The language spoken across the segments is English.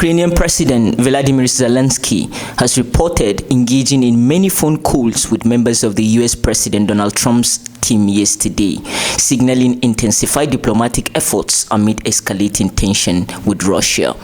Ukrainian President Volodymyr Zelensky has reported engaging in many phone calls with members of the US President Donald Trump's team yesterday, signaling intensified diplomatic efforts amid escalating tension with Russia.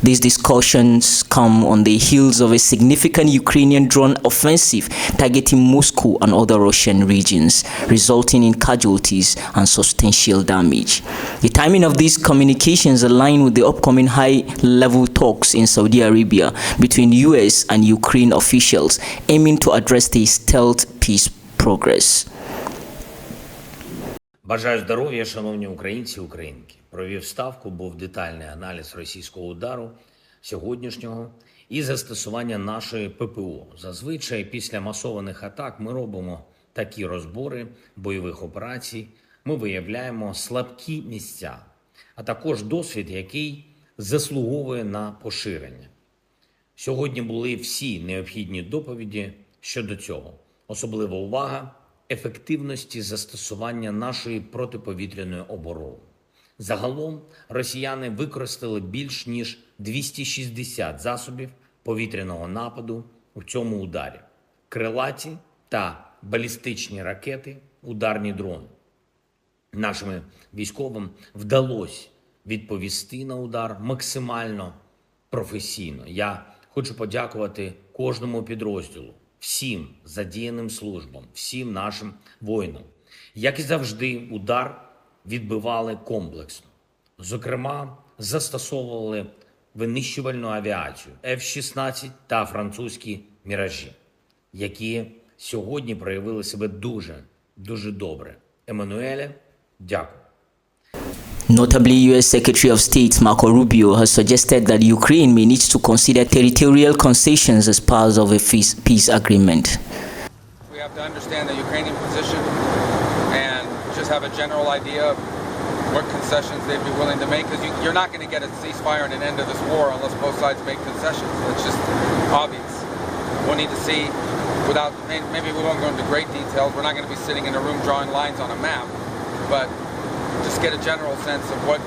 These discussions come on the heels of a significant Ukrainian drone offensive targeting Moscow and other Russian regions, resulting in casualties and substantial damage. The timing of these communications align with the upcoming high-level talks in Saudi Arabia between US and Ukraine officials aiming to address the stealth peace progress. Бажаю здоров'я, шановні українці, українки. Провів ставку, був детальний аналіз російського удару сьогоднішнього і застосування нашої ППО. Зазвичай після масованих атак ми робимо такі розбори бойових операцій, ми виявляємо слабкі місця, а також досвід, який заслуговує на поширення. Сьогодні були всі необхідні доповіді щодо цього. Особлива увага ефективності застосування нашої протиповітряної оборони. Загалом росіяни використали більш ніж 260 засобів повітряного нападу у цьому ударі. Крилаті та балістичні ракети, ударні дрони. Нашим військовим вдалося відповісти на удар максимально професійно. Я хочу подякувати кожному підрозділу, всім задіяним службам, всім нашим воїнам. Як і завжди, удар відбивали комплексно. Зокрема, застосовували винищувальну авіацію F-16 та французькі «Міражі», які сьогодні проявили себе дуже добре. Еммануеле, дякую. Notably, US Secretary of State Marco Rubio has suggested that Ukraine may need to consider territorial concessions as part of a peace agreement. We have to understand the Ukrainian position and just have a general idea of what concessions they'd be willing to make, because you're not going to get a ceasefire and an end of this war unless both sides make concessions. It's just obvious. We'll need to see, without, maybe we won't go into great details, we're not going to be sitting in a room drawing lines on a map, but just get a general sense of what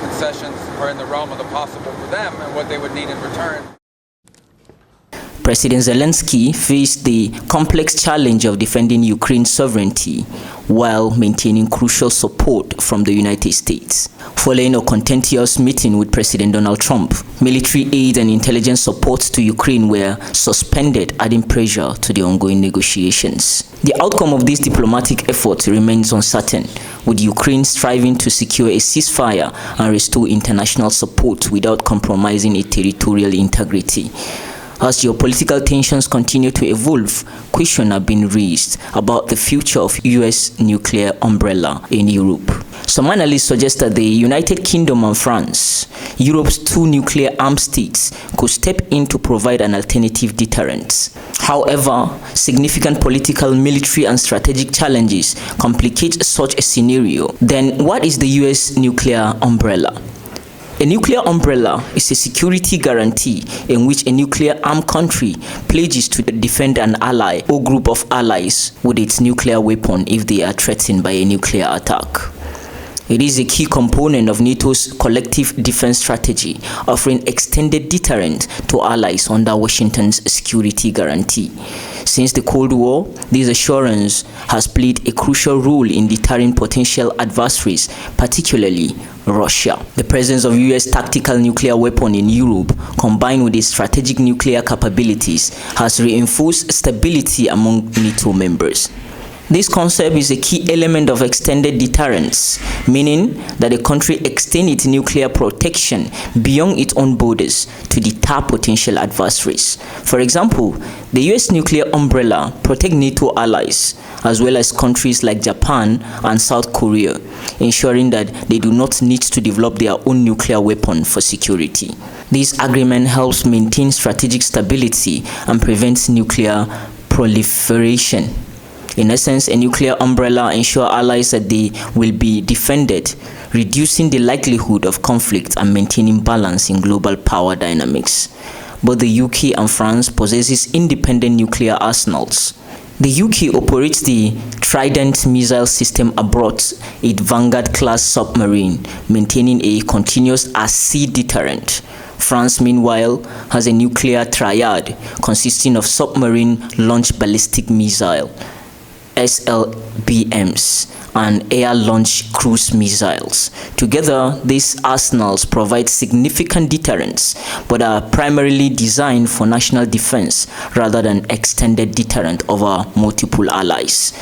concessions are in the realm of the possible for them and what they would need in return. President Zelensky faced the complex challenge of defending Ukraine's sovereignty while maintaining crucial support from the United States. Following a contentious meeting with President Donald Trump, military aid and intelligence support to Ukraine were suspended, adding pressure to the ongoing negotiations. The outcome of this diplomatic effort remains uncertain, with Ukraine striving to secure a ceasefire and restore international support without compromising its territorial integrity. As geopolitical tensions continue to evolve, questions have been raised about the future of US nuclear umbrella in Europe. Some analysts suggest that the United Kingdom and France, Europe's two nuclear-armed states, could step in to provide an alternative deterrent. However, significant political, military, and strategic challenges complicate such a scenario. Then, what is the US nuclear umbrella? A nuclear umbrella is a security guarantee in which a nuclear-armed country pledges to defend an ally or group of allies with its nuclear weapon if they are threatened by a nuclear attack. It is a key component of NATO's collective defense strategy, offering extended deterrent to allies under Washington's security guarantee. Since the Cold War, this assurance has played a crucial role in deterring potential adversaries, particularly Russia. The presence of US tactical nuclear weapon in Europe, combined with its strategic nuclear capabilities, has reinforced stability among NATO members. This concept is a key element of extended deterrence, meaning that a country extends its nuclear protection beyond its own borders to deter potential adversaries. For example, the US nuclear umbrella protects NATO allies, as well as countries like Japan and South Korea, ensuring that they do not need to develop their own nuclear weapon for security. This agreement helps maintain strategic stability and prevents nuclear proliferation. In essence, a nuclear umbrella ensures allies that they will be defended, reducing the likelihood of conflict and maintaining balance in global power dynamics. Both the UK and France possesses independent nuclear arsenals. The UK operates the Trident missile system aboard its Vanguard-class submarine, maintaining a continuous at-sea deterrent, France, meanwhile, has a nuclear triad consisting of submarine-launched ballistic missile, SLBMs, and air-launched cruise missiles. Together, these arsenals provide significant deterrence, but are primarily designed for national defense rather than extended deterrent over multiple allies.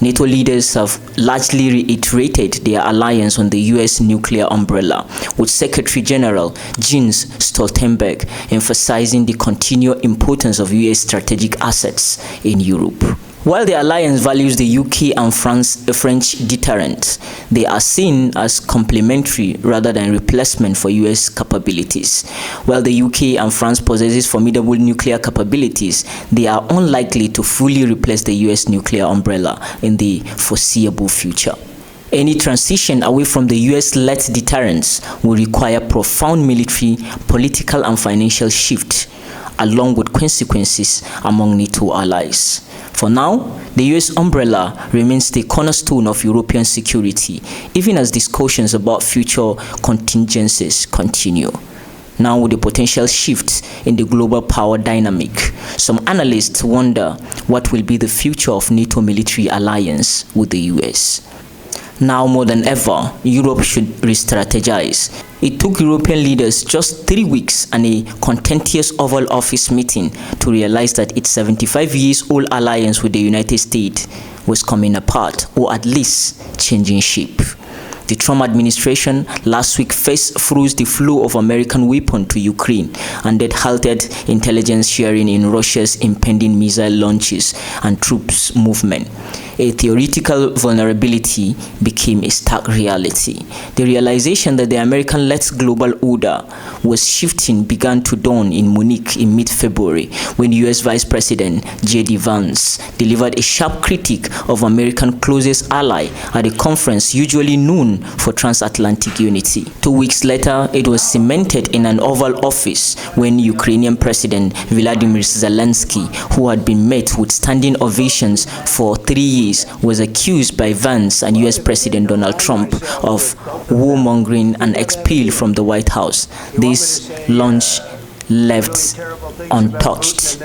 NATO leaders have largely reiterated their alliance on the U.S. nuclear umbrella, with Secretary General Jens Stoltenberg emphasizing the continued importance of U.S. strategic assets in Europe. While the alliance values the UK and French deterrent, they are seen as complementary rather than replacement for US capabilities. While the UK and France possesses formidable nuclear capabilities, they are unlikely to fully replace the US nuclear umbrella in the foreseeable future. Any transition away from the US-led deterrence will require profound military, political, and financial shift, along with consequences among NATO allies. For now, the US umbrella remains the cornerstone of European security, even as discussions about future contingencies continue. Now, with the potential shift in the global power dynamic, some analysts wonder what will be the future of NATO military alliance with the US. Now more than ever, Europe should re-strategize. It took European leaders just 3 weeks and a contentious Oval Office meeting to realize that its 75-year-old alliance with the United States was coming apart, or at least changing shape. The Trump administration last week first froze the flow of American weapons to Ukraine and that halted intelligence sharing in Russia's impending missile launches and troops movement. A theoretical vulnerability became a stark reality. The realization that the American-led global order was shifting began to dawn in Munich in mid-February when US Vice President J.D. Vance delivered a sharp critique of America's closest ally at a conference usually known for transatlantic unity. 2 weeks later, it was cemented in an Oval Office when Ukrainian President Volodymyr Zelensky, who had been met with standing ovations for 3 years, was accused by Vance and US President Donald Trump of warmongering and expelled from the White House. This launch left untouched.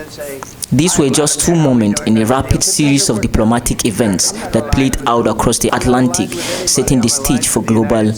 These were just 2 moments in a rapid series of diplomatic events that played out across the Atlantic, setting the stage for global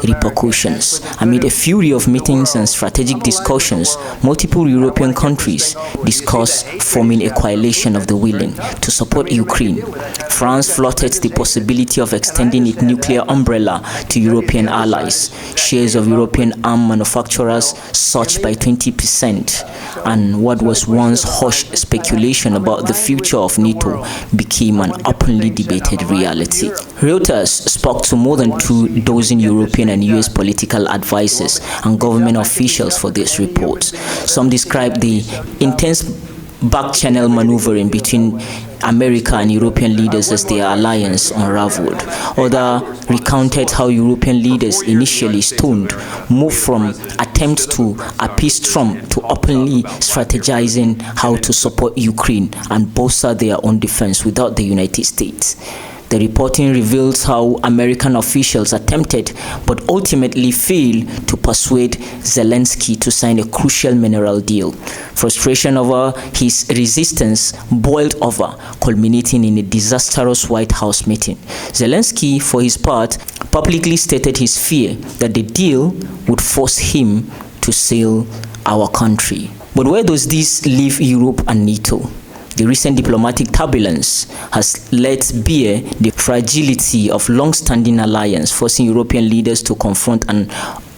repercussions. Amid a fury of meetings and strategic discussions, multiple European countries discussed forming a coalition of the willing to support Ukraine. France floated the possibility of extending its nuclear umbrella to European allies. Shares of European arms manufacturers surged by 20%, and what was once hushed speculation about the future of NATO became an openly debated reality. Reuters spoke to more than 24 European and US political advisors and government officials for this report. Some described the intense back-channel maneuvering between America and European leaders as their alliance unraveled. Others recounted how European leaders initially stoned moved from attempts to appease Trump to openly strategizing how to support Ukraine and bolster their own defense without the United States. The reporting reveals how American officials attempted but ultimately failed to persuade Zelensky to sign a crucial mineral deal. Frustration over his resistance boiled over, culminating in a disastrous White House meeting. Zelensky, for his part, publicly stated his fear that the deal would force him to sell our country. But where does this leave Europe and NATO? The recent diplomatic turbulence has let bare the fragility of long-standing alliance, forcing European leaders to confront an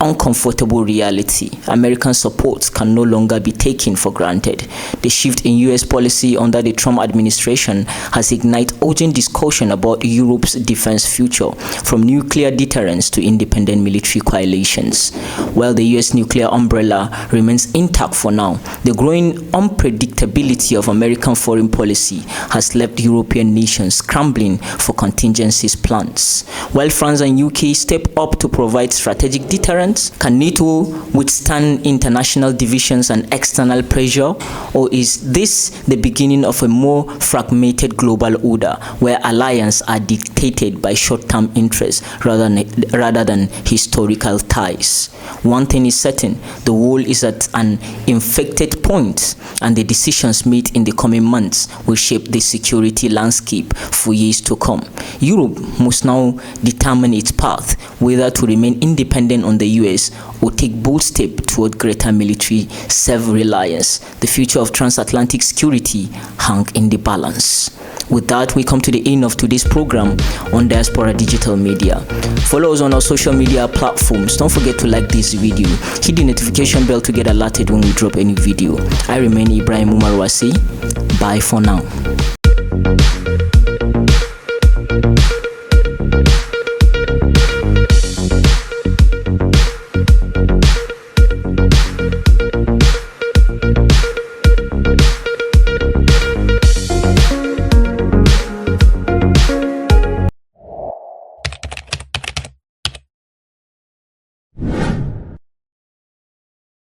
uncomfortable reality. American support can no longer be taken for granted. The shift in US policy under the Trump administration has ignited urgent discussion about Europe's defense future, from nuclear deterrence to independent military coalitions. While the US nuclear umbrella remains intact for now, the growing unpredictability of American foreign policy has left European nations scrambling for contingencies plans. While France and UK step up to provide strategic deterrence, alliance? Can NATO withstand international divisions and external pressure? Or is this the beginning of a more fragmented global order where alliances are dictated by short-term interests rather than historical ties? One thing is certain, the world is at an inflected point, and the decisions made in the coming months will shape the security landscape for years to come. Europe must now determine its path, whether to remain independent on the US or take bold steps toward greater military self-reliance. The future of transatlantic security hung in the balance. With that, we come to the end of today's program on Diaspora Digital Media. Follow us on our social media platforms. Don't forget to like this video. Hit the notification bell to get alerted when we drop any video. I remain Ibrahim Umarwasi. Bye for now.